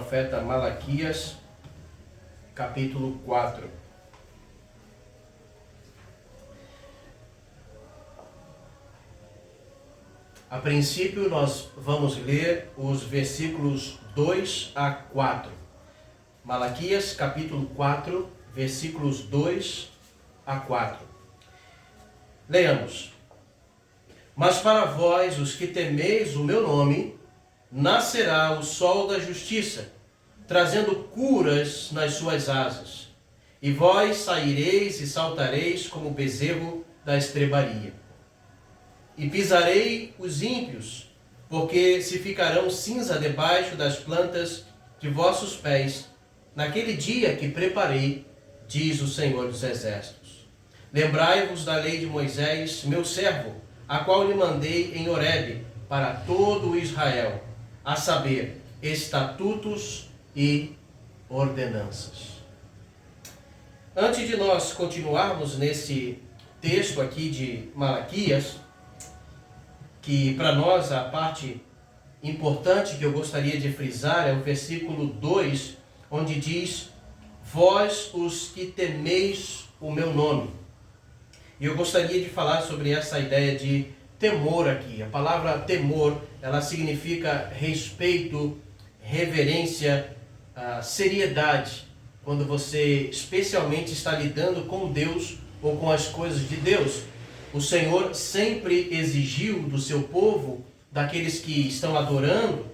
profeta Malaquias, capítulo 4. A princípio, nós vamos ler os versículos 2 a 4. Malaquias, capítulo 4, versículos 2 a 4. Leamos. Mas para vós, os que temeis o meu nome, nascerá o sol da justiça, trazendo curas nas suas asas. E vós saireis e saltareis como bezerro da estrebaria. E pisarei os ímpios, porque se ficarão cinza debaixo das plantas de vossos pés, naquele dia que preparei, diz o Senhor dos Exércitos. Lembrai-vos da lei de Moisés, meu servo, a qual lhe mandei em Horebe para todo o Israel, a saber, estatutos e ordenanças. Antes de nós continuarmos nesse texto aqui de Malaquias, que para nós a parte importante que eu gostaria de frisar é o versículo 2, onde diz: vós os que temeis o meu nome. E eu gostaria de falar sobre essa ideia de temor aqui. A palavra temor, ela significa respeito, reverência, seriedade. Quando você especialmente está lidando com Deus ou com as coisas de Deus. O Senhor sempre exigiu do seu povo, daqueles que estão adorando,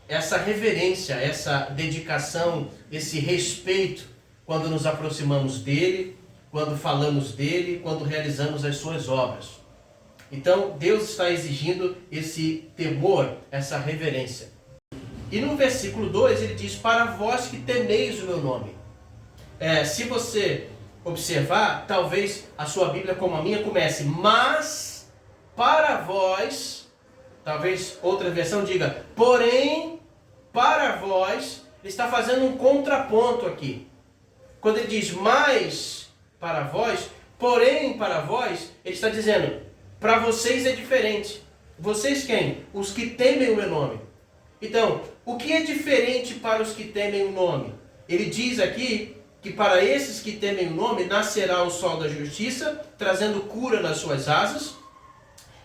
essa reverência, essa dedicação, esse respeito quando nos aproximamos dele, quando falamos dele, quando realizamos as suas obras. Então, Deus está exigindo esse temor, essa reverência. E no versículo 2 ele diz: para vós que temeis o meu nome. Se você observar, talvez a sua Bíblia como a minha comece: mas para vós, talvez outra versão diga, porém para vós. Ele está fazendo um contraponto aqui. Quando ele diz mas para vós, porém para vós, ele está dizendo, para vocês é diferente. Vocês quem? Os que temem o meu nome. Então, o que é diferente para os que temem o nome? Ele diz aqui que para esses que temem o nome, nascerá o sol da justiça, trazendo cura nas suas asas,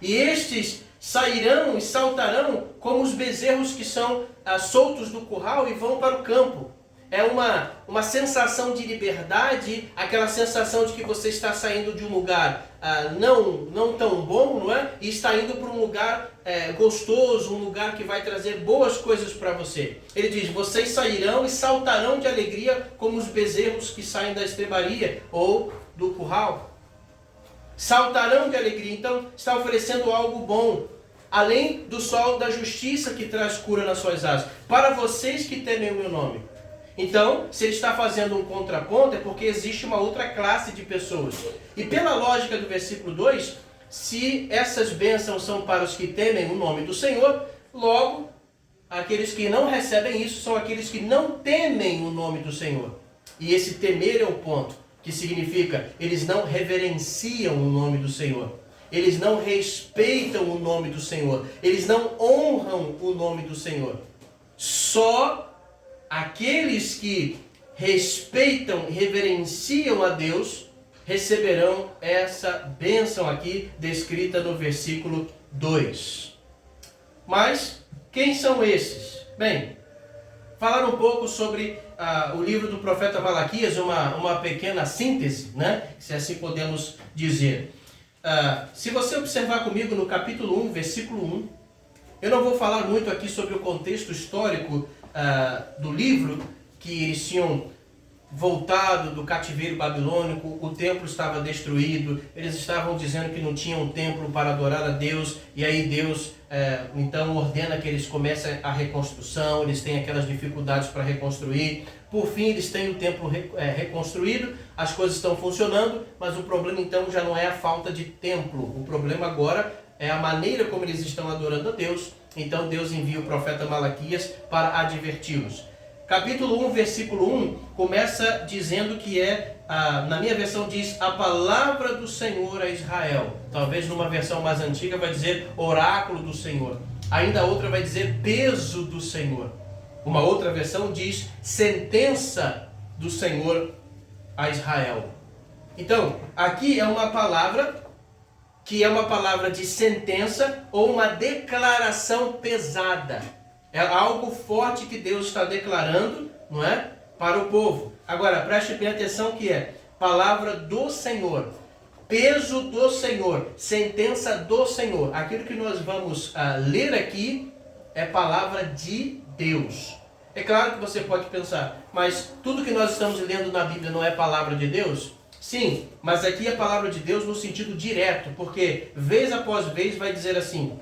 e estes sairão e saltarão como os bezerros que são soltos do curral e vão para o campo. É uma sensação de liberdade, aquela sensação de que você está saindo de um lugar não tão bom, não é? E está indo para um lugar gostoso, um lugar que vai trazer boas coisas para você. Ele diz, vocês sairão e saltarão de alegria como os bezerros que saem da estrebaria ou do curral. Saltarão de alegria, então está oferecendo algo bom. Além do sol da justiça que traz cura nas suas asas. Para vocês que temem o meu nome. Então, se ele está fazendo um contraponto, é porque existe uma outra classe de pessoas. E pela lógica do versículo 2, se essas bênçãos são para os que temem o nome do Senhor, logo, aqueles que não recebem isso são aqueles que não temem o nome do Senhor. E esse temer é o ponto, que significa, eles não reverenciam o nome do Senhor. Eles não respeitam o nome do Senhor. Eles não honram o nome do Senhor. Só aqueles que respeitam e reverenciam a Deus receberão essa bênção aqui descrita no versículo 2. Mas quem são esses? Bem, falar um pouco sobre o livro do profeta Malaquias, uma pequena síntese, né? Se assim podemos dizer. Se você observar comigo no capítulo 1, versículo 1, eu não vou falar muito aqui sobre o contexto histórico do livro, que eles tinham voltado do cativeiro babilônico, o templo estava destruído, eles estavam dizendo que não tinham um templo para adorar a Deus, e aí Deus então ordena que eles comecem a reconstrução, eles têm aquelas dificuldades para reconstruir, por fim eles têm o templo reconstruído, as coisas estão funcionando, mas o problema então já não é a falta de templo, o problema agora é a maneira como eles estão adorando a Deus. Então Deus envia o profeta Malaquias para adverti-los. Capítulo 1, versículo 1, começa dizendo que na minha versão diz, a palavra do Senhor a Israel. Talvez numa versão mais antiga vai dizer, oráculo do Senhor. Ainda a outra vai dizer, peso do Senhor. Uma outra versão diz sentença do Senhor a Israel. Então, aqui é uma palavra que é uma palavra de sentença ou uma declaração pesada. É algo forte que Deus está declarando, não é? Para o povo. Agora, preste bem atenção que é palavra do Senhor, peso do Senhor, sentença do Senhor. Aquilo que nós vamos ler aqui é palavra de Deus. É claro que você pode pensar, mas tudo que nós estamos lendo na Bíblia não é palavra de Deus? Sim, mas aqui é palavra de Deus no sentido direto, porque vez após vez vai dizer assim: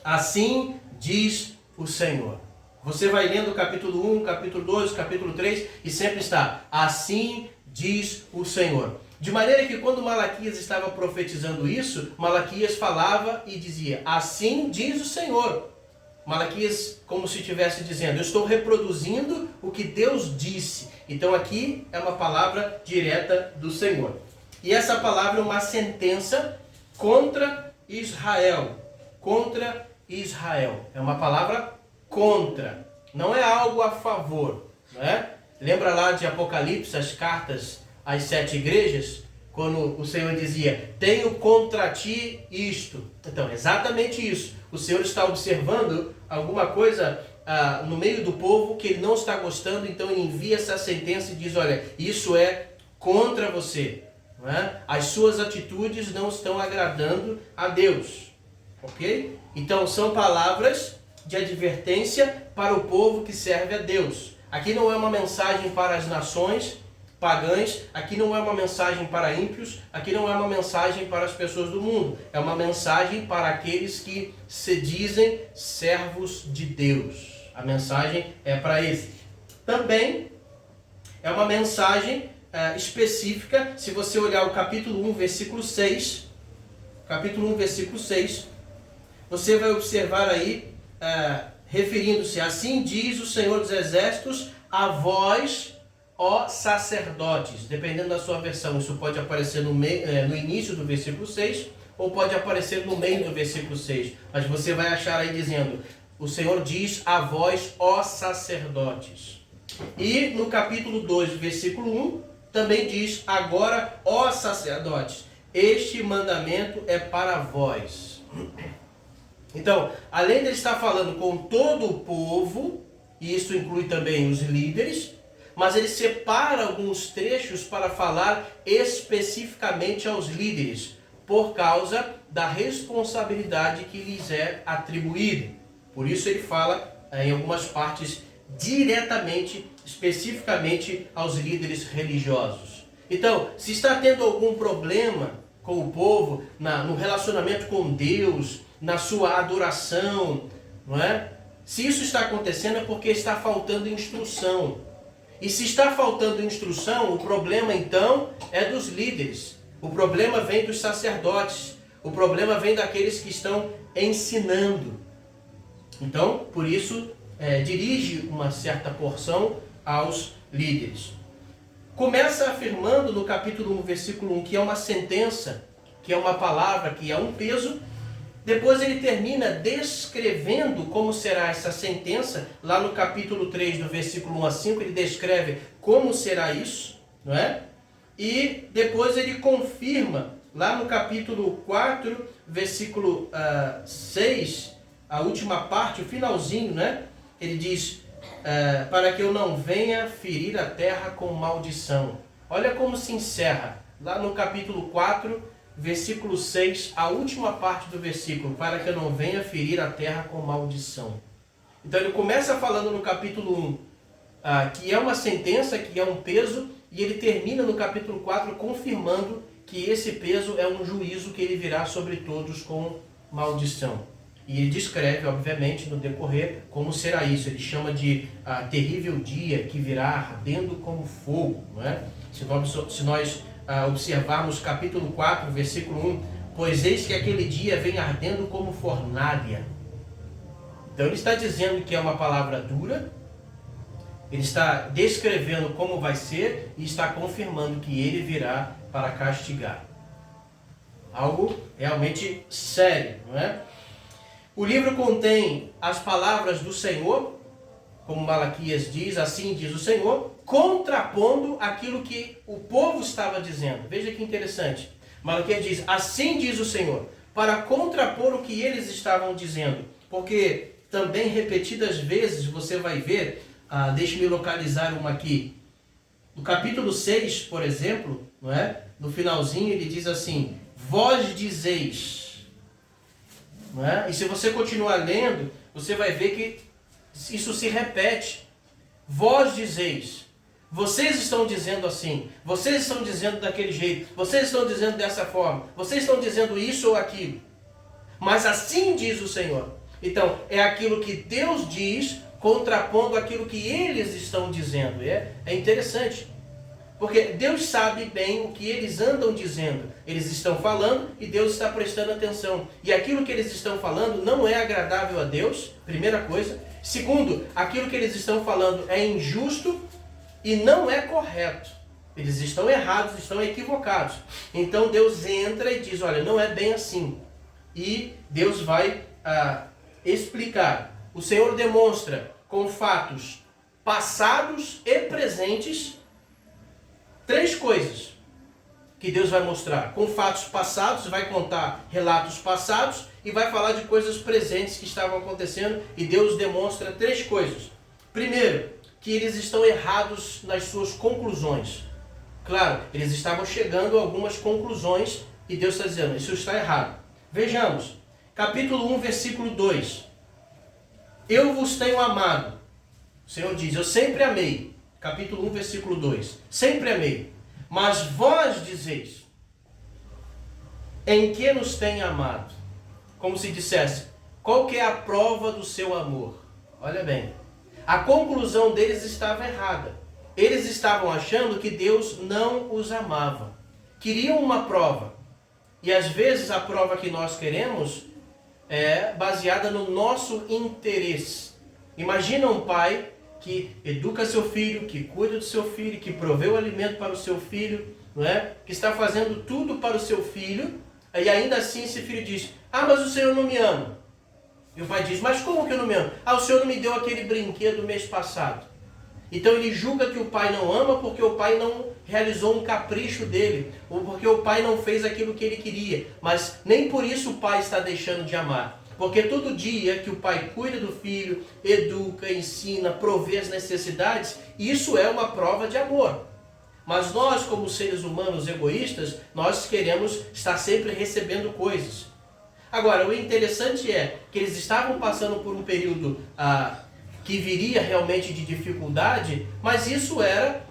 assim diz o Senhor. Você vai lendo o capítulo 1, capítulo 2, capítulo 3 e sempre está: assim diz o Senhor. De maneira que quando Malaquias estava profetizando isso, Malaquias falava e dizia: assim diz o Senhor. Malaquias, como se estivesse dizendo: eu estou reproduzindo o que Deus disse. Então aqui é uma palavra direta do Senhor. E essa palavra é uma sentença contra Israel. Contra Israel. É uma palavra contra. Não é algo a favor. Não é? Lembra lá de Apocalipse, as cartas às 7 igrejas? Quando o Senhor dizia: tenho contra ti isto. Então, exatamente isso. O Senhor está observando alguma coisa no meio do povo que ele não está gostando, então ele envia essa sentença e diz: olha, isso é contra você. Não é? As suas atitudes não estão agradando a Deus. Ok? Então, são palavras de advertência para o povo que serve a Deus. Aqui não é uma mensagem para as nações pagãs, aqui não é uma mensagem para ímpios, aqui não é uma mensagem para as pessoas do mundo, é uma mensagem para aqueles que se dizem servos de Deus. A mensagem é para eles. Também é uma mensagem específica, se você olhar o capítulo 1, versículo 6, capítulo 1, versículo 6, você vai observar aí, referindo-se: assim diz o Senhor dos Exércitos a vós, ó sacerdotes. Dependendo da sua versão, isso pode aparecer no início do versículo 6 ou pode aparecer no meio do versículo 6. Mas você vai achar aí dizendo: o Senhor diz a vós, ó sacerdotes. E no capítulo 2, versículo 1, também diz: agora, ó sacerdotes, este mandamento é para vós. Então, além de ele estar falando com todo o povo, e isso inclui também os líderes, mas ele separa alguns trechos para falar especificamente aos líderes, por causa da responsabilidade que lhes é atribuída. Por isso ele fala em algumas partes diretamente, especificamente aos líderes religiosos. Então, se está tendo algum problema com o povo, no relacionamento com Deus, na sua adoração, não é? Se isso está acontecendo é porque está faltando instrução. E se está faltando instrução, o problema então é dos líderes. O problema vem dos sacerdotes. O problema vem daqueles que estão ensinando. Então, por isso, dirige uma certa porção aos líderes. Começa afirmando no capítulo 1, versículo 1, que é uma sentença, que é uma palavra, que é um peso. Depois ele termina descrevendo como será essa sentença. Lá no capítulo 3, do versículo 1 a 5, ele descreve como será isso, não é? E depois ele confirma, lá no capítulo 4, versículo 6, a última parte, o finalzinho, né? Ele diz: para que eu não venha ferir a terra com maldição. Olha como se encerra, lá no capítulo 4, versículo 6, a última parte do versículo: para que eu não venha ferir a terra com maldição. Então ele começa falando no capítulo 1 que é uma sentença, que é um peso, e ele termina no capítulo 4 confirmando que esse peso é um juízo que ele virá sobre todos com maldição. E ele descreve, obviamente, no decorrer como será isso. Ele chama de terrível dia que virá ardendo como fogo. Não é? Se nós observarmos capítulo 4, versículo 1, pois eis que aquele dia vem ardendo como fornalha. Então ele está dizendo que é uma palavra dura, ele está descrevendo como vai ser e está confirmando que ele virá para castigar. Algo realmente sério, não é? O livro contém as palavras do Senhor, como Malaquias diz, assim diz o Senhor, contrapondo aquilo que o povo estava dizendo. Veja que interessante. Malaquias diz, assim diz o Senhor, para contrapor o que eles estavam dizendo. Porque também repetidas vezes você vai ver, deixe-me localizar uma aqui. No capítulo 6, por exemplo, não é? No finalzinho ele diz assim, vós dizeis. Não é? E se você continuar lendo, você vai ver que isso se repete. Vós dizeis. Vocês estão dizendo assim. Vocês estão dizendo daquele jeito. Vocês estão dizendo dessa forma. Vocês estão dizendo isso ou aquilo. Mas assim diz o Senhor. Então, é aquilo que Deus diz, contrapondo aquilo que eles estão dizendo. É interessante. Porque Deus sabe bem o que eles andam dizendo. Eles estão falando e Deus está prestando atenção. E aquilo que eles estão falando não é agradável a Deus, primeira coisa. Segundo, aquilo que eles estão falando é injusto e não é correto. Eles estão errados, estão equivocados. Então Deus entra e diz, olha, não é bem assim. E Deus vai explicar. O Senhor demonstra com fatos passados e presentes 3 coisas que Deus vai mostrar. Com fatos passados, vai contar relatos passados e vai falar de coisas presentes que estavam acontecendo. E Deus demonstra 3 coisas. Primeiro, que eles estão errados nas suas conclusões. Claro, eles estavam chegando a algumas conclusões e Deus está dizendo, isso está errado. Vejamos, capítulo 1, versículo 2. Eu vos tenho amado. O Senhor diz, eu sempre amei. Capítulo 1, versículo 2. Sempre amei. Mas vós dizeis, em que nos tem amado? Como se dissesse, qual que é a prova do seu amor? Olha bem, a conclusão deles estava errada. Eles estavam achando que Deus não os amava. Queriam uma prova. E às vezes a prova que nós queremos é baseada no nosso interesse. Imagina um pai que educa seu filho, que cuida do seu filho, que provê o alimento para o seu filho, não é? Que está fazendo tudo para o seu filho, e ainda assim esse filho diz, mas o Senhor não me ama. E o pai diz, mas como que eu não me amo? O Senhor não me deu aquele brinquedo mês passado. Então ele julga que o pai não ama porque o pai não realizou um capricho dele, ou porque o pai não fez aquilo que ele queria. Mas nem por isso o pai está deixando de amar. Porque todo dia que o pai cuida do filho, educa, ensina, provê as necessidades, isso é uma prova de amor. Mas nós, como seres humanos egoístas, nós queremos estar sempre recebendo coisas. Agora, o interessante é que eles estavam passando por um período que viria realmente de dificuldade, mas isso era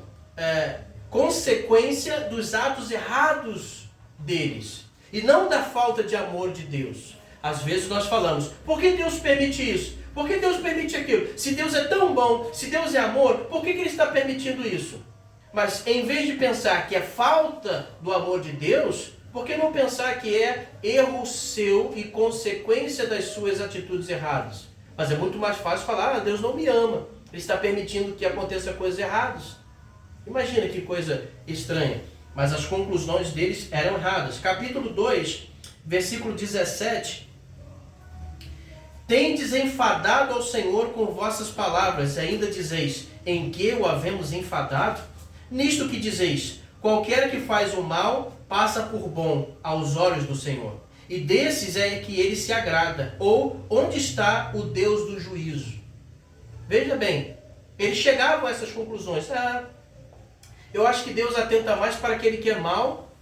consequência dos atos errados deles, e não da falta de amor de Deus. Às vezes nós falamos, por que Deus permite isso? Por que Deus permite aquilo? Se Deus é tão bom, se Deus é amor, por que Ele está permitindo isso? Mas em vez de pensar que é falta do amor de Deus, por que não pensar que é erro seu e consequência das suas atitudes erradas? Mas é muito mais fácil falar, Deus não me ama, Ele está permitindo que aconteça coisas erradas. Imagina que coisa estranha. Mas as conclusões deles eram erradas. Capítulo 2, versículo 17. Tendes enfadado ao Senhor com vossas palavras, e ainda dizeis, em que o havemos enfadado? Nisto que dizeis, qualquer que faz o mal, passa por bom aos olhos do Senhor. E desses é que ele se agrada. Ou, onde está o Deus do juízo? Veja bem, eles chegavam a essas conclusões. Eu acho que Deus atenta mais para aquele que é mau,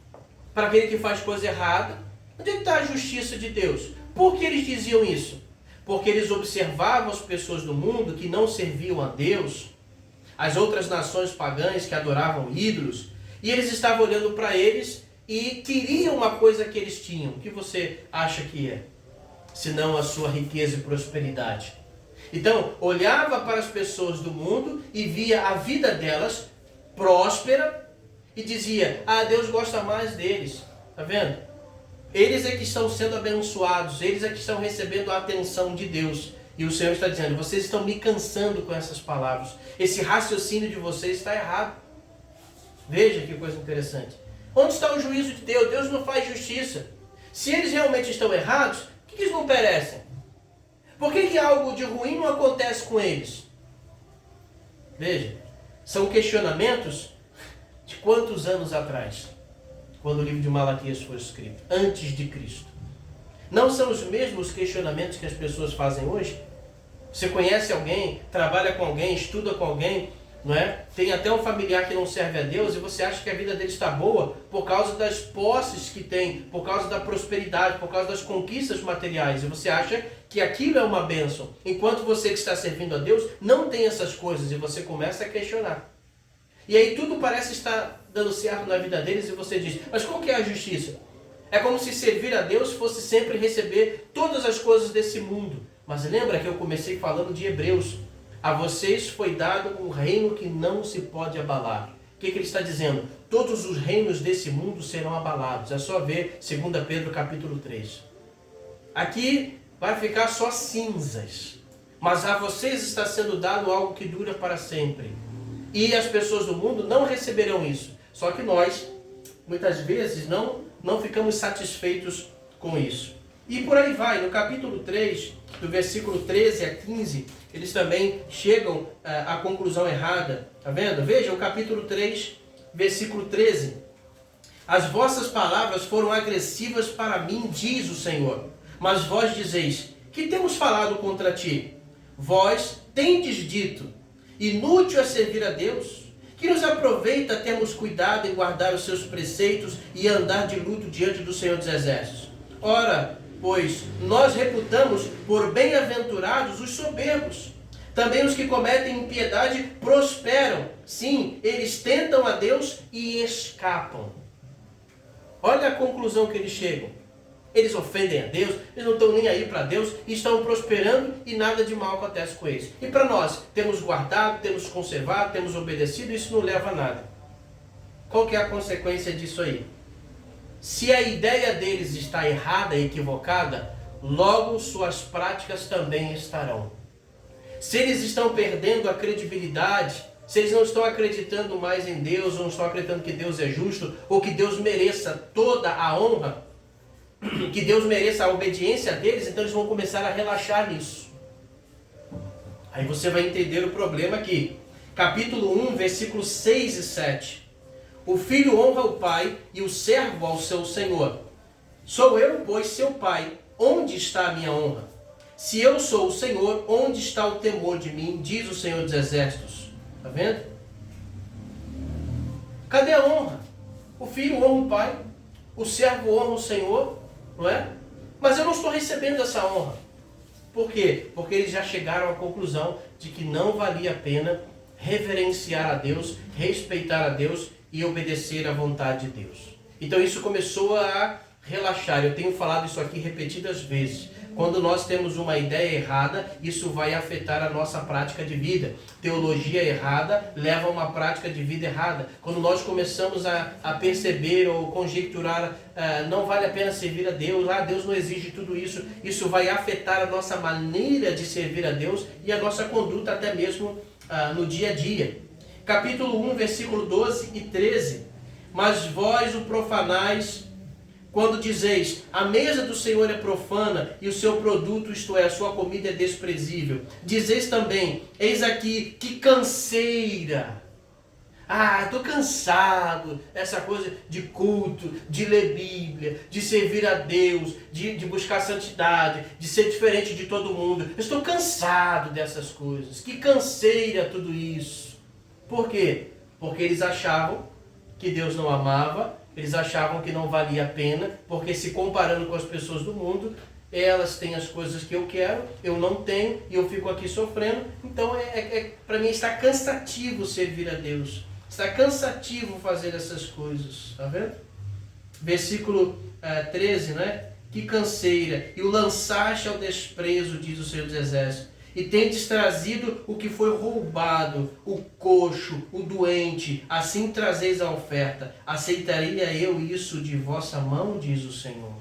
para aquele que faz coisa errada. Onde está a justiça de Deus? Por que eles diziam isso? Porque eles observavam as pessoas do mundo que não serviam a Deus, as outras nações pagãs que adoravam ídolos, e eles estavam olhando para eles e queriam uma coisa que eles tinham. O que você acha que é? Senão a sua riqueza e prosperidade. Então, olhava para as pessoas do mundo e via a vida delas próspera e dizia, Deus gosta mais deles. Está vendo? Eles é que estão sendo abençoados, eles é que estão recebendo a atenção de Deus. E o Senhor está dizendo, vocês estão me cansando com essas palavras. Esse raciocínio de vocês está errado. Veja que coisa interessante. Onde está o juízo de Deus? Deus não faz justiça. Se eles realmente estão errados, por que eles não perecem? Por que algo de ruim não acontece com eles? Veja, são questionamentos de quantos anos atrás? Quando o livro de Malaquias foi escrito, antes de Cristo. Não são os mesmos questionamentos que as pessoas fazem hoje? Você conhece alguém, trabalha com alguém, estuda com alguém, não é? Tem até um familiar que não serve a Deus e você acha que a vida dele está boa por causa das posses que tem, por causa da prosperidade, por causa das conquistas materiais. E você acha que aquilo é uma bênção. Enquanto você que está servindo a Deus não tem essas coisas e você começa a questionar. E aí tudo parece estar dando certo na vida deles e você diz, mas qual que é a justiça? É como se servir a Deus fosse sempre receber todas as coisas desse mundo. Mas lembra que eu comecei falando de Hebreus. A vocês foi dado um reino que não se pode abalar. O que ele está dizendo? Todos os reinos desse mundo serão abalados. É só ver 2 Pedro capítulo 3. Aqui vai ficar só cinzas. Mas a vocês está sendo dado algo que dura para sempre. E as pessoas do mundo não receberão isso. Só que nós, muitas vezes, não ficamos satisfeitos com isso. E por aí vai, no capítulo 3, do versículo 13 a 15, eles também chegam à conclusão errada. Está vendo? Veja o capítulo 3, versículo 13. As vossas palavras foram agressivas para mim, diz o Senhor. Mas vós dizeis, que temos falado contra ti? Vós tendes dito, inútil é servir a Deus? Que nos aproveita termos cuidado em guardar os seus preceitos e andar de luto diante do Senhor dos Exércitos? Ora, pois nós reputamos por bem-aventurados os soberbos. Também os que cometem impiedade prosperam. Sim, eles tentam a Deus e escapam. Olha a conclusão que eles chegam. Eles ofendem a Deus, eles não estão nem aí para Deus, e estão prosperando e nada de mal acontece com eles. E para nós, temos guardado, temos conservado, temos obedecido, isso não leva a nada. Qual que é a consequência disso aí? Se a ideia deles está errada e equivocada, logo suas práticas também estarão. Se eles estão perdendo a credibilidade, se eles não estão acreditando mais em Deus, ou não estão acreditando que Deus é justo, ou que Deus mereça toda a honra, que Deus mereça a obediência deles, então eles vão começar a relaxar nisso. Aí você vai entender o problema aqui. Capítulo 1, versículos 6 e 7. O filho honra o pai e o servo ao seu senhor. Sou eu, pois, seu pai. Onde está a minha honra? Se eu sou o Senhor, onde está o temor de mim? Diz o Senhor dos Exércitos. Está vendo? Cadê a honra? O filho honra o pai, o servo honra o Senhor, não é? Mas eu não estou recebendo essa honra. Por quê? Porque eles já chegaram à conclusão de que não valia a pena reverenciar a Deus, respeitar a Deus e obedecer à vontade de Deus. Então isso começou a relaxar. Eu tenho falado isso aqui repetidas vezes. Quando nós temos uma ideia errada, isso vai afetar a nossa prática de vida. Teologia errada leva a uma prática de vida errada. Quando nós começamos a perceber ou conjecturar, não vale a pena servir a Deus, Deus não exige tudo isso, isso vai afetar a nossa maneira de servir a Deus e a nossa conduta até mesmo no dia a dia. Capítulo 1, versículo 12 e 13. Mas vós o profanais, quando dizeis, a mesa do Senhor é profana e o seu produto, isto é, a sua comida é desprezível. Dizeis também, eis aqui, que canseira. Estou cansado, essa coisa de culto, de ler Bíblia, de servir a Deus, de buscar santidade, de ser diferente de todo mundo. Eu estou cansado dessas coisas, que canseira tudo isso. Por quê? Porque eles achavam que Deus não amava, eles achavam que não valia a pena, porque se comparando com as pessoas do mundo, elas têm as coisas que eu quero, eu não tenho, e eu fico aqui sofrendo. Então, para mim está cansativo servir a Deus. Está cansativo fazer essas coisas. Está vendo? Versículo 13, né? Que canseira! E o lançaste ao desprezo, diz o Senhor dos Exércitos. E tendes trazido o que foi roubado, o coxo, o doente, assim trazeis a oferta. Aceitaria eu isso de vossa mão, diz o Senhor.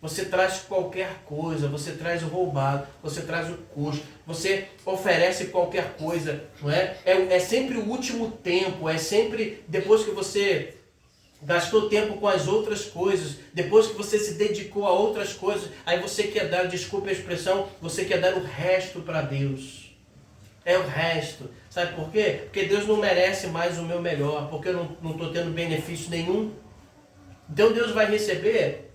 Você traz qualquer coisa, você traz o roubado, você traz o coxo, você oferece qualquer coisa, não é? É sempre o último tempo, é sempre depois que você gastou tempo com as outras coisas, depois que você se dedicou a outras coisas, aí você quer dar, desculpe a expressão, você quer dar o resto para Deus. É o resto. Sabe por quê? Porque Deus não merece mais o meu melhor, porque eu não estou tendo benefício nenhum. Então Deus vai receber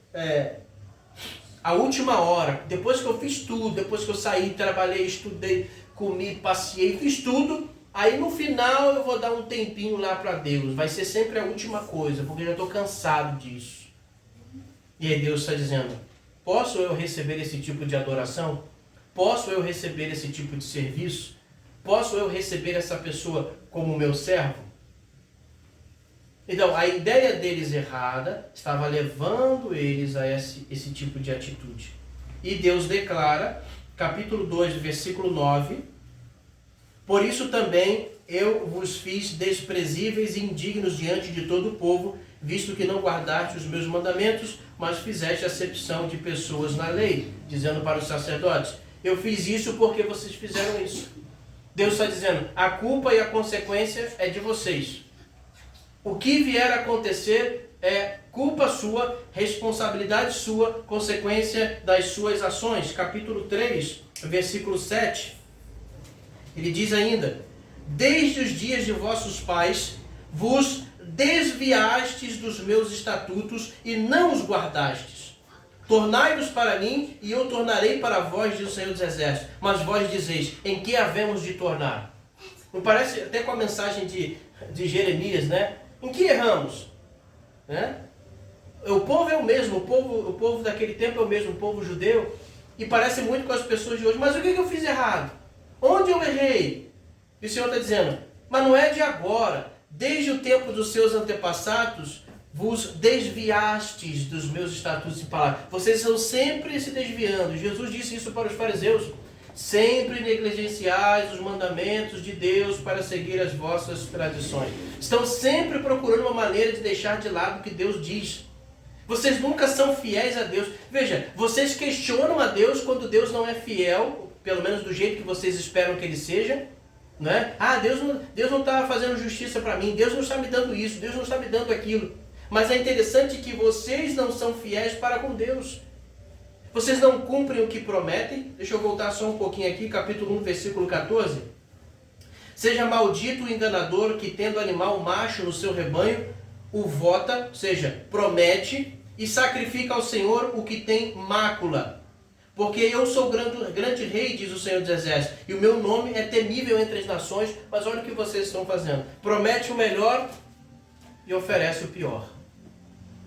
a última hora, depois que eu fiz tudo, depois que eu saí, trabalhei, estudei, comi, passeei, fiz tudo, aí no final eu vou dar um tempinho lá para Deus. Vai ser sempre a última coisa, porque eu já estou cansado disso. E aí Deus está dizendo, posso eu receber esse tipo de adoração? Posso eu receber esse tipo de serviço? Posso eu receber essa pessoa como meu servo? Então, a ideia deles errada estava levando eles a esse tipo de atitude. E Deus declara, capítulo 2, versículo 9, por isso também eu vos fiz desprezíveis e indignos diante de todo o povo, visto que não guardaste os meus mandamentos, mas fizeste acepção de pessoas na lei, dizendo para os sacerdotes, eu fiz isso porque vocês fizeram isso. Deus está dizendo, a culpa e a consequência é de vocês. O que vier a acontecer é culpa sua, responsabilidade sua, consequência das suas ações. Capítulo 3, versículo 7. Ele diz ainda, desde os dias de vossos pais, vos desviastes dos meus estatutos e não os guardastes. Tornai-vos para mim, e eu tornarei para vós, diz o Senhor dos Exércitos. Mas vós dizeis, em que havemos de tornar? Me parece até com a mensagem de Jeremias, né? Em que erramos? Né? O povo é o mesmo, o povo daquele tempo é o mesmo, o povo judeu. E parece muito com as pessoas de hoje. Mas o que eu fiz errado? Onde eu errei? E o Senhor está dizendo, mas não é de agora. Desde o tempo dos seus antepassados, vos desviastes dos meus estatutos e palavras. Vocês estão sempre se desviando. Jesus disse isso para os fariseus. Sempre negligenciais os mandamentos de Deus para seguir as vossas tradições. Estão sempre procurando uma maneira de deixar de lado o que Deus diz. Vocês nunca são fiéis a Deus. Veja, vocês questionam a Deus quando Deus não é fiel, pelo menos do jeito que vocês esperam que Ele seja. Né? Ah, Deus não está fazendo justiça para mim, Deus não está me dando isso, Deus não está me dando aquilo. Mas é interessante que vocês não são fiéis para com Deus. Vocês não cumprem o que prometem. Deixa eu voltar só um pouquinho aqui, capítulo 1, versículo 14. Seja maldito o enganador que, tendo animal macho no seu rebanho, o vota, ou seja, promete, e sacrifica ao Senhor o que tem mácula. Porque eu sou grande rei, diz o Senhor dos Exércitos, e o meu nome é temível entre as nações, mas olha o que vocês estão fazendo. Promete o melhor e oferece o pior.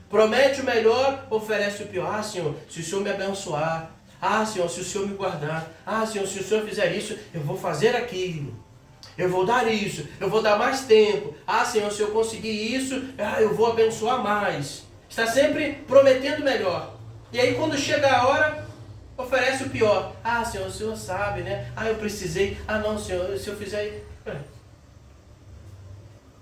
Promete o melhor, oferece o pior. Ah, Senhor, se o Senhor me abençoar. Ah, Senhor, se o Senhor me guardar. Ah, Senhor, se o Senhor fizer isso, eu vou fazer aquilo. Eu vou dar isso, eu vou dar mais tempo. Ah, Senhor, se eu conseguir isso, eu vou abençoar mais. Está sempre prometendo melhor. E aí quando chega a hora, oferece o pior. Ah, Senhor, o Senhor sabe, né? Ah, eu precisei. Ah, não, Senhor, se eu fizer...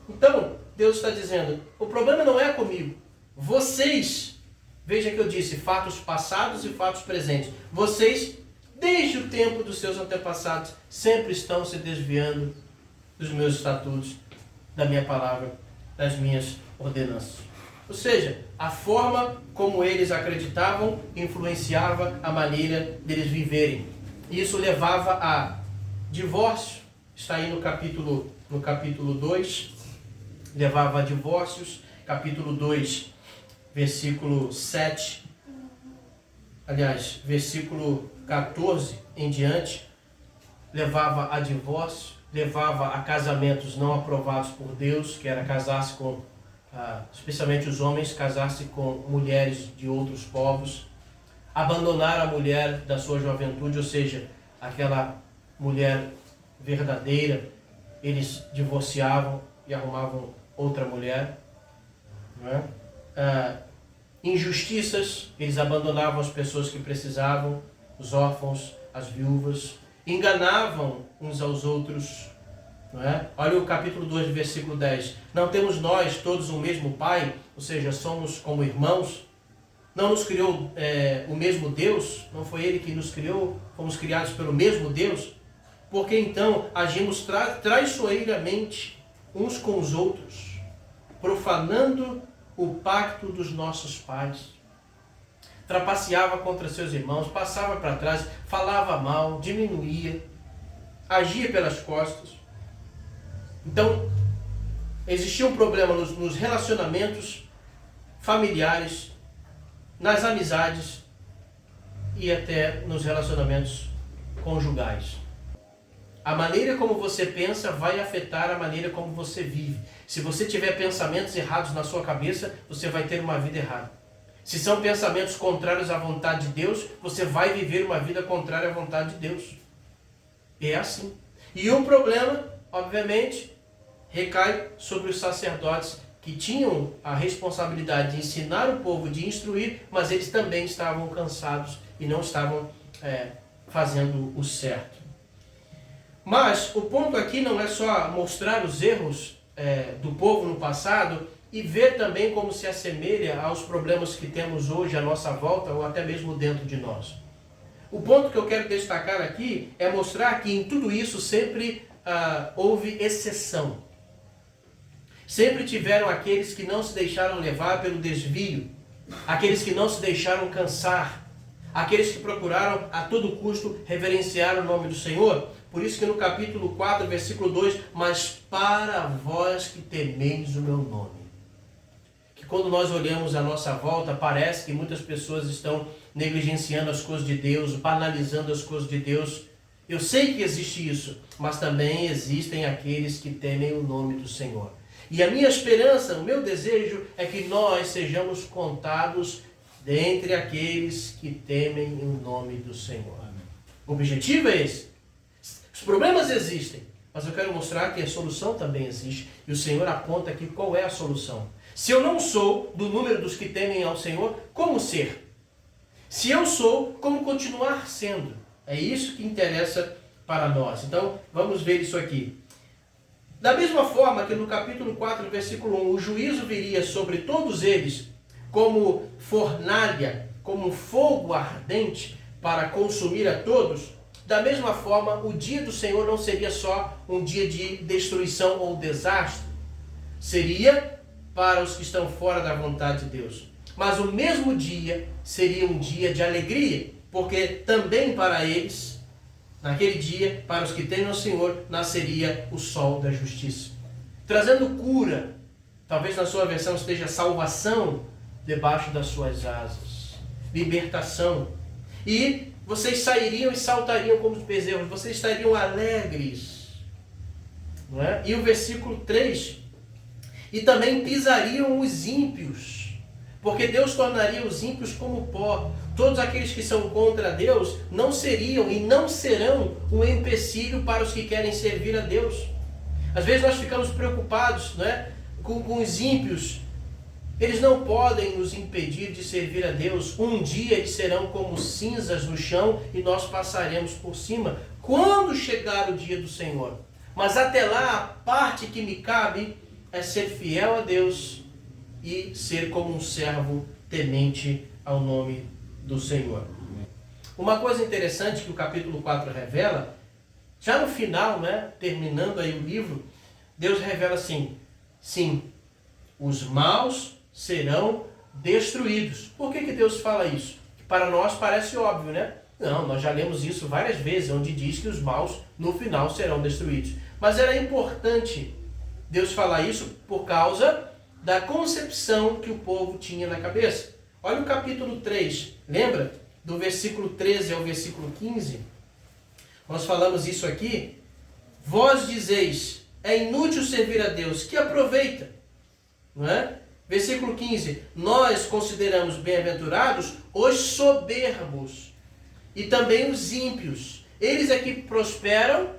Então, Deus está dizendo, o problema não é comigo. Vocês, veja que eu disse, fatos passados e fatos presentes. Vocês, desde o tempo dos seus antepassados, sempre estão se desviando dos meus estatutos, da minha palavra, das minhas ordenanças. Ou seja, a forma como eles acreditavam influenciava a maneira deles viverem. Isso levava a divórcio, está aí no capítulo 2, levava a divórcios, capítulo 2, versículo 7, aliás, versículo 14 em diante, levava a divórcio, levava a casamentos não aprovados por Deus, que era casar-se com, especialmente os homens, casar-se com mulheres de outros povos, abandonar a mulher da sua juventude, ou seja, aquela mulher verdadeira, eles divorciavam e arrumavam outra mulher, não é? Injustiças, eles abandonavam as pessoas que precisavam, os órfãos, as viúvas, enganavam uns aos outros, não é? Olha o capítulo 2, versículo 10. Não temos nós todos o mesmo Pai, ou seja, somos como irmãos? Não nos criou o mesmo Deus? Não foi Ele que nos criou? Fomos criados pelo mesmo Deus? Porque então agimos traiçoeiramente uns com os outros, profanando o pacto dos nossos pais. Trapaceava contra seus irmãos, passava para trás, falava mal, diminuía, agia pelas costas. Então, existia um problema nos relacionamentos familiares, nas amizades e até nos relacionamentos conjugais. A maneira como você pensa vai afetar a maneira como você vive. Se você tiver pensamentos errados na sua cabeça, você vai ter uma vida errada. Se são pensamentos contrários à vontade de Deus, você vai viver uma vida contrária à vontade de Deus. É assim. E o problema, obviamente, recai sobre os sacerdotes que tinham a responsabilidade de ensinar o povo, de instruir, mas eles também estavam cansados e não estavam fazendo o certo. Mas o ponto aqui não é só mostrar os erros do povo no passado e ver também como se assemelha aos problemas que temos hoje à nossa volta ou até mesmo dentro de nós. O ponto que eu quero destacar aqui é mostrar que em tudo isso sempre houve exceção. Sempre tiveram aqueles que não se deixaram levar pelo desvio, aqueles que não se deixaram cansar, aqueles que procuraram a todo custo reverenciar o nome do Senhor. Por isso que no capítulo 4, versículo 2, mas para vós que temeis o meu nome. Que quando nós olhamos à nossa volta, parece que muitas pessoas estão negligenciando as coisas de Deus, banalizando as coisas de Deus. Eu sei que existe isso, mas também existem aqueles que temem o nome do Senhor. E a minha esperança, o meu desejo é que nós sejamos contados dentre aqueles que temem o nome do Senhor. O objetivo é esse. Os problemas existem, mas eu quero mostrar que a solução também existe. E o Senhor aponta aqui qual é a solução. Se eu não sou do número dos que temem ao Senhor, como ser? Se eu sou, como continuar sendo? É isso que interessa para nós. Então, vamos ver isso aqui. Da mesma forma que no capítulo 4, versículo 1, o juízo viria sobre todos eles como fornalha, como fogo ardente para consumir a todos, da mesma forma, o dia do Senhor não seria só um dia de destruição ou desastre. Seria para os que estão fora da vontade de Deus. Mas o mesmo dia seria um dia de alegria, porque também para eles, naquele dia, para os que temem ao Senhor, nasceria o sol da justiça, trazendo cura. Talvez na sua versão esteja salvação debaixo das suas asas, libertação. E vocês sairiam e saltariam como os bezerros, vocês estariam alegres. Não é? E o versículo 3, e também pisariam os ímpios, porque Deus tornaria os ímpios como pó. Todos aqueles que são contra Deus não seriam e não serão um empecilho para os que querem servir a Deus. Às vezes nós ficamos preocupados, não é? com os ímpios. Eles não podem nos impedir de servir a Deus. Um dia eles serão como cinzas no chão e nós passaremos por cima, quando chegar o dia do Senhor. Mas até lá, a parte que me cabe é ser fiel a Deus e ser como um servo temente ao nome do Senhor. Uma coisa interessante que o capítulo 4 revela, já no final, né, terminando aí o livro, Deus revela assim, sim, os maus serão destruídos. Por que Deus fala isso? Para nós parece óbvio, né? Não, nós já lemos isso várias vezes, onde diz que os maus no final serão destruídos. Mas era importante Deus falar isso por causa da concepção que o povo tinha na cabeça. Olha o capítulo 3, lembra? Do versículo 13 ao versículo 15. Nós falamos isso aqui. Vós dizeis, é inútil servir a Deus, que aproveita? Não é? Versículo 15, nós consideramos bem-aventurados os soberbos e também os ímpios. Eles é que prosperam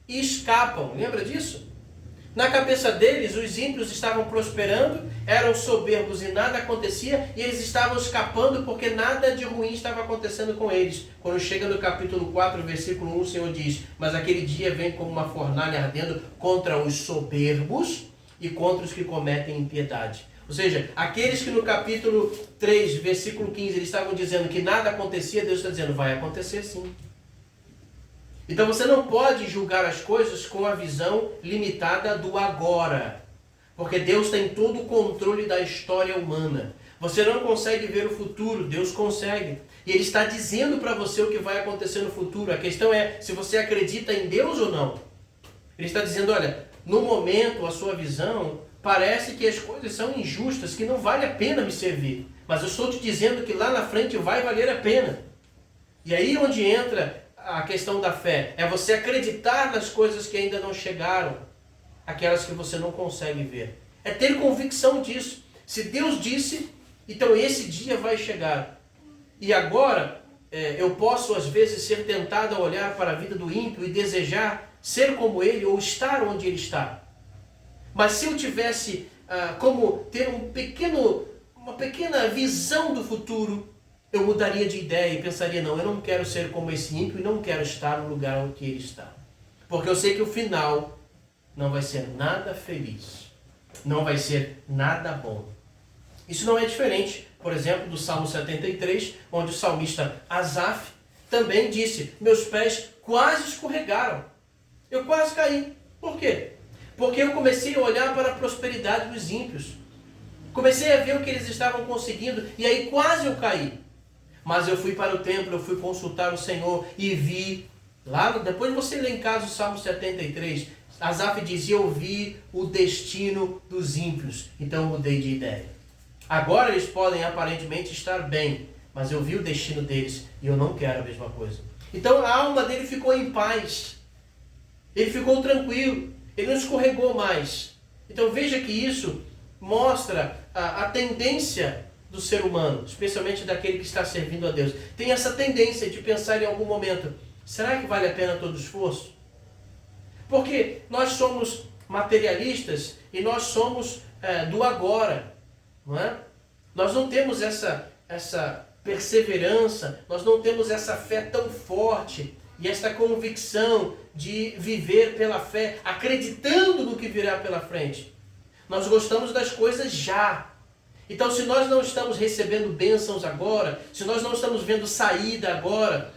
e escapam. Lembra disso? Na cabeça deles, os ímpios estavam prosperando, eram soberbos e nada acontecia, e eles estavam escapando porque nada de ruim estava acontecendo com eles. Quando chega no capítulo 4, versículo 1, o Senhor diz, mas aquele dia vem como uma fornalha ardendo contra os soberbos e contra os que cometem impiedade. Ou seja, aqueles que no capítulo 3, versículo 15, eles estavam dizendo que nada acontecia, Deus está dizendo, vai acontecer sim. Então você não pode julgar as coisas com a visão limitada do agora. Porque Deus tem todo o controle da história humana. Você não consegue ver o futuro, Deus consegue. E Ele está dizendo para você o que vai acontecer no futuro. A questão é se você acredita em Deus ou não. Ele está dizendo, olha, no momento, a sua visão, parece que as coisas são injustas, que não vale a pena me servir. Mas eu estou te dizendo que lá na frente vai valer a pena. E aí onde entra a questão da fé. É você acreditar nas coisas que ainda não chegaram, aquelas que você não consegue ver. É ter convicção disso. Se Deus disse, então esse dia vai chegar. E agora, eu posso às vezes ser tentado a olhar para a vida do ímpio e desejar ser como ele ou estar onde ele está. Mas se eu tivesse como ter uma pequena visão do futuro, eu mudaria de ideia e pensaria, não, eu não quero ser como esse ímpio e não quero estar no lugar onde ele está. Porque eu sei que o final não vai ser nada feliz. Não vai ser nada bom. Isso não é diferente, por exemplo, do Salmo 73, onde o salmista Asaf também disse, meus pés quase escorregaram. Eu quase caí. Por quê? Porque eu comecei a olhar para a prosperidade dos ímpios. Comecei a ver o que eles estavam conseguindo e aí quase eu caí. Mas eu fui para o templo, eu fui consultar o Senhor e vi, depois você lê em casa o Salmo 73, Asaf dizia, eu vi o destino dos ímpios, então eu mudei de ideia. Agora eles podem aparentemente estar bem, mas eu vi o destino deles e eu não quero a mesma coisa. Então a alma dele ficou em paz, ele ficou tranquilo, ele não escorregou mais. Então veja que isso mostra a tendência do ser humano, especialmente daquele que está servindo a Deus. Tem essa tendência de pensar em algum momento, será que vale a pena todo o esforço? Porque nós somos materialistas e nós somos do agora, não é? Nós não temos essa perseverança, nós não temos essa fé tão forte e essa convicção de viver pela fé, acreditando no que virá pela frente. Nós gostamos das coisas já. Então, se nós não estamos recebendo bênçãos agora, se nós não estamos vendo saída agora,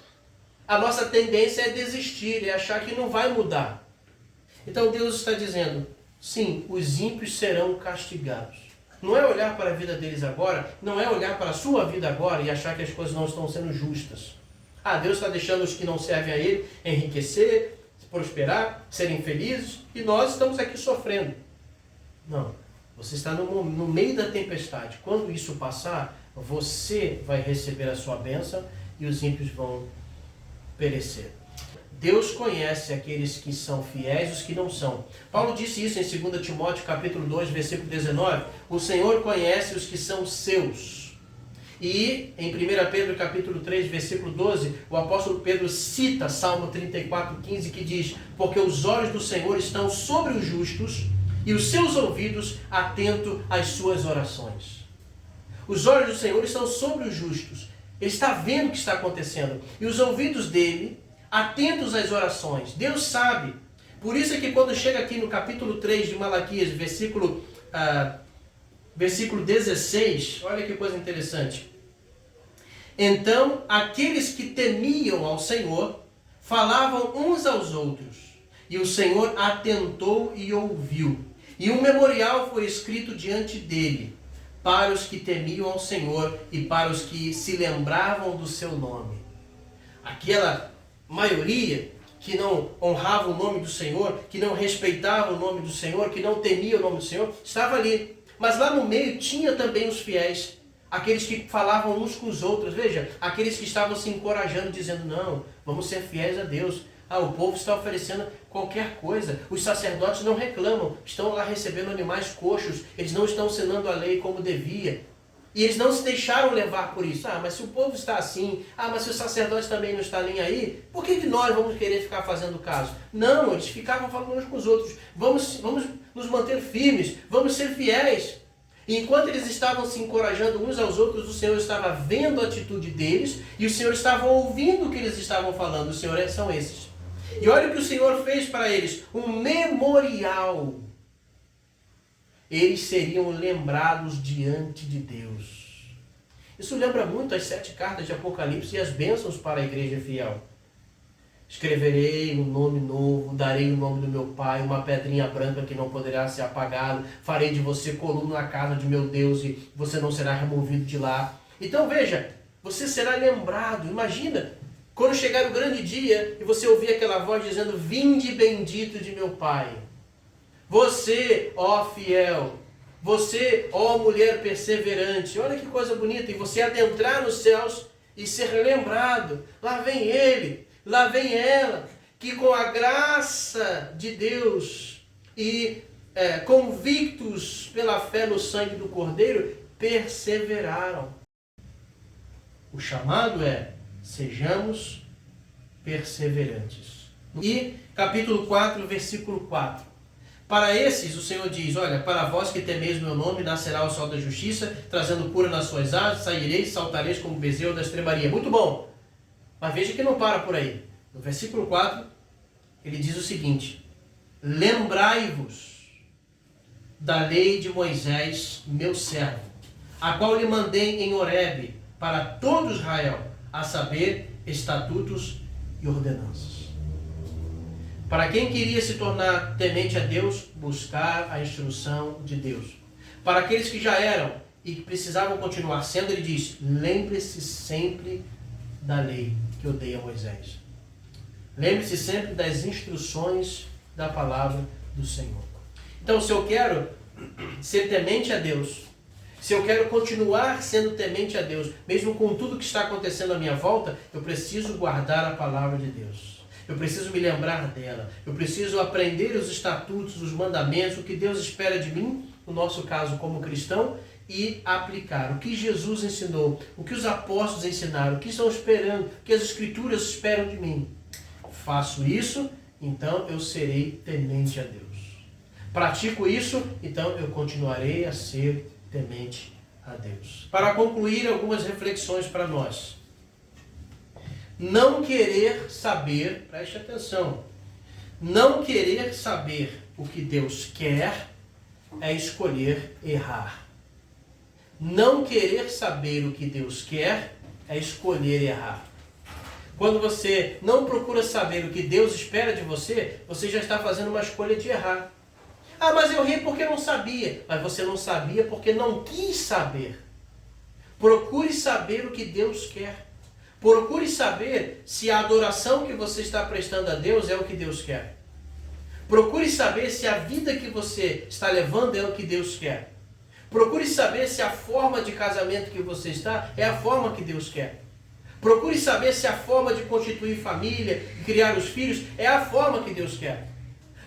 a nossa tendência é desistir, é achar que não vai mudar. Então, Deus está dizendo, sim, os ímpios serão castigados. Não é olhar para a vida deles agora, não é olhar para a sua vida agora e achar que as coisas não estão sendo justas. Deus está deixando os que não servem a Ele enriquecer, prosperar, serem felizes, e nós estamos aqui sofrendo. Não. Você está no meio da tempestade. Quando isso passar, você vai receber a sua bênção e os ímpios vão perecer. Deus conhece aqueles que são fiéis e os que não são. Paulo disse isso em 2 Timóteo capítulo 2, versículo 19. O Senhor conhece os que são seus. E em 1 Pedro capítulo 3, versículo 12, o apóstolo Pedro cita Salmo 34, 15, que diz, porque os olhos do Senhor estão sobre os justos, e os seus ouvidos atentos às suas orações. Os olhos do Senhor estão sobre os justos. Ele está vendo o que está acontecendo. E os ouvidos dele atentos às orações. Deus sabe. Por isso é que quando chega aqui no capítulo 3 de Malaquias, versículo 16, olha que coisa interessante. Então, aqueles que temiam ao Senhor falavam uns aos outros. E o Senhor atentou e ouviu. E um memorial foi escrito diante dele, para os que temiam ao Senhor e para os que se lembravam do seu nome. Aquela maioria que não honrava o nome do Senhor, que não respeitava o nome do Senhor, que não temia o nome do Senhor, estava ali. Mas lá no meio tinha também os fiéis, aqueles que falavam uns com os outros. Veja, aqueles que estavam se encorajando, dizendo, não, vamos ser fiéis a Deus. O povo está oferecendo qualquer coisa. Os sacerdotes não reclamam. Estão lá recebendo animais coxos. Eles não estão ensinando a lei como devia. E eles não se deixaram levar por isso. Ah, mas se o povo está assim, mas se o sacerdote também não está nem aí, por que nós vamos querer ficar fazendo caso? Não, eles ficavam falando uns com os outros. Vamos nos manter firmes, vamos ser fiéis. E enquanto eles estavam se encorajando uns aos outros, o Senhor estava vendo a atitude deles e o Senhor estava ouvindo o que eles estavam falando. Os senhores são esses. E olha o que o Senhor fez para eles, um memorial. Eles seriam lembrados diante de Deus. Isso lembra muito as 7 cartas de Apocalipse e as bênçãos para a igreja fiel. Escreverei um nome novo, darei o nome do meu Pai, uma pedrinha branca que não poderá ser apagada, farei de você coluna na casa de meu Deus e você não será removido de lá. Então veja, você será lembrado. Imagina, quando chegar o grande dia e você ouvir aquela voz dizendo, vinde bendito de meu Pai. Você, ó fiel, você, ó mulher perseverante, olha que coisa bonita, e você adentrar nos céus e ser lembrado, lá vem ele, lá vem ela, que com a graça de Deus e convictos pela fé no sangue do Cordeiro, perseveraram. O chamado é, sejamos perseverantes. E capítulo 4, versículo 4. Para esses o Senhor diz, olha, para vós que temeis o meu nome, nascerá o sol da justiça, trazendo cura nas suas asas, saireis, saltareis como bezerro da estrebaria. Muito bom. Mas veja que não para por aí. No versículo 4, ele diz o seguinte, lembrai-vos da lei de Moisés, meu servo, a qual lhe mandei em Horebe, para todo Israel, a saber, estatutos e ordenanças. Para quem queria se tornar temente a Deus, buscar a instrução de Deus. Para aqueles que já eram e que precisavam continuar sendo, ele diz, lembre-se sempre da lei que eu dei a Moisés. Lembre-se sempre das instruções da palavra do Senhor. Então, se eu quero ser temente a Deus, se eu quero continuar sendo temente a Deus, mesmo com tudo que está acontecendo à minha volta, eu preciso guardar a palavra de Deus. Eu preciso me lembrar dela. Eu preciso aprender os estatutos, os mandamentos, o que Deus espera de mim, no nosso caso como cristão, e aplicar o que Jesus ensinou, o que os apóstolos ensinaram, o que estão esperando, o que as Escrituras esperam de mim. Faço isso, então eu serei temente a Deus. Pratico isso, então eu continuarei a ser temente a Deus. Para concluir, algumas reflexões para nós. Não querer saber, preste atenção, não querer saber o que Deus quer é escolher errar. Não querer saber o que Deus quer é escolher errar. Quando você não procura saber o que Deus espera de você, você já está fazendo uma escolha de errar. Ah, mas eu errei porque não sabia. Mas você não sabia porque não quis saber. Procure saber o que Deus quer. Procure saber se a adoração que você está prestando a Deus é o que Deus quer. Procure saber se a vida que você está levando é o que Deus quer. Procure saber se a forma de casamento que você está é a forma que Deus quer. Procure saber se a forma de constituir família e criar os filhos é a forma que Deus quer.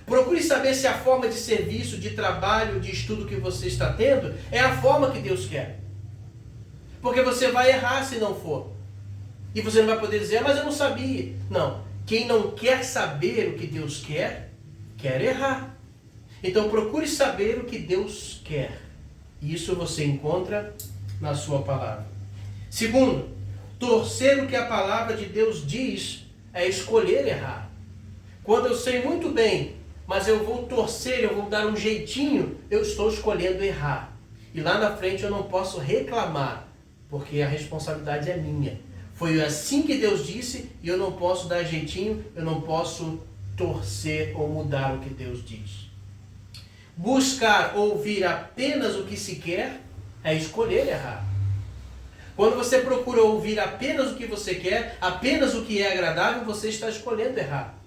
Procure saber se a forma de serviço, de trabalho, de estudo que você está tendo é a forma que Deus quer. Porque você vai errar se não for. E você não vai poder dizer, mas eu não sabia. Não. Quem não quer saber o que Deus quer, quer errar. Então procure saber o que Deus quer. E isso você encontra na sua palavra. Segundo, torcer o que a palavra de Deus diz é escolher errar. Quando eu sei muito bem, mas eu vou torcer, eu vou dar um jeitinho, eu estou escolhendo errar. E lá na frente eu não posso reclamar, porque a responsabilidade é minha. Foi assim que Deus disse e eu não posso dar jeitinho, eu não posso torcer ou mudar o que Deus diz. Buscar ouvir apenas o que se quer é escolher errar. Quando você procura ouvir apenas o que você quer, apenas o que é agradável, você está escolhendo errar.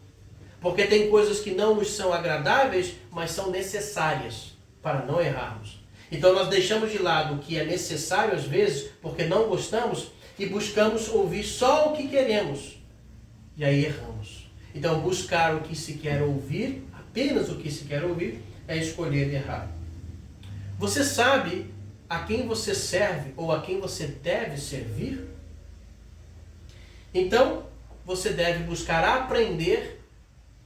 Porque tem coisas que não nos são agradáveis, mas são necessárias para não errarmos. Então nós deixamos de lado o que é necessário às vezes, porque não gostamos, e buscamos ouvir só o que queremos. E aí erramos. Então buscar o que se quer ouvir, apenas o que se quer ouvir, é escolher errar. Você sabe a quem você serve ou a quem você deve servir? Então, você deve buscar aprender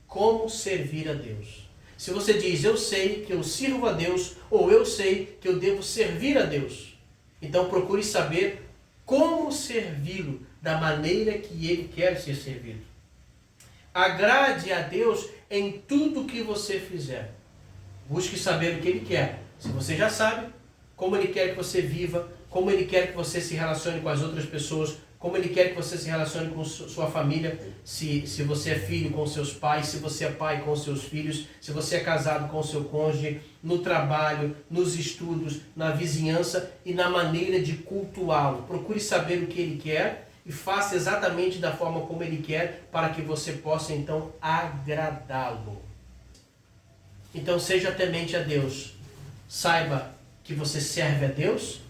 como servir a Deus. Se você diz, eu sei que eu sirvo a Deus, ou eu sei que eu devo servir a Deus, então procure saber como servi-lo da maneira que ele quer ser servido. Agrade a Deus em tudo que você fizer. Busque saber o que ele quer. Se você já sabe, como ele quer que você viva, como ele quer que você se relacione com as outras pessoas, como ele quer que você se relacione com sua família, se você é filho com seus pais, se você é pai com seus filhos, se você é casado com seu cônjuge, no trabalho, nos estudos, na vizinhança e na maneira de cultuá-lo. Procure saber o que ele quer e faça exatamente da forma como ele quer para que você possa então agradá-lo. Então seja temente a Deus. Saiba que você serve a Deus.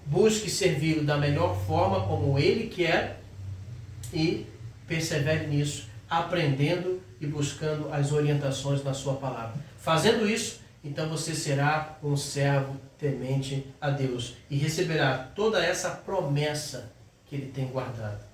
Busque servi-lo da melhor forma como Ele quer. E persevere nisso, aprendendo e buscando as orientações na sua palavra. Fazendo isso, então você será um servo temente a Deus. E receberá toda essa promessa que Ele tem guardado.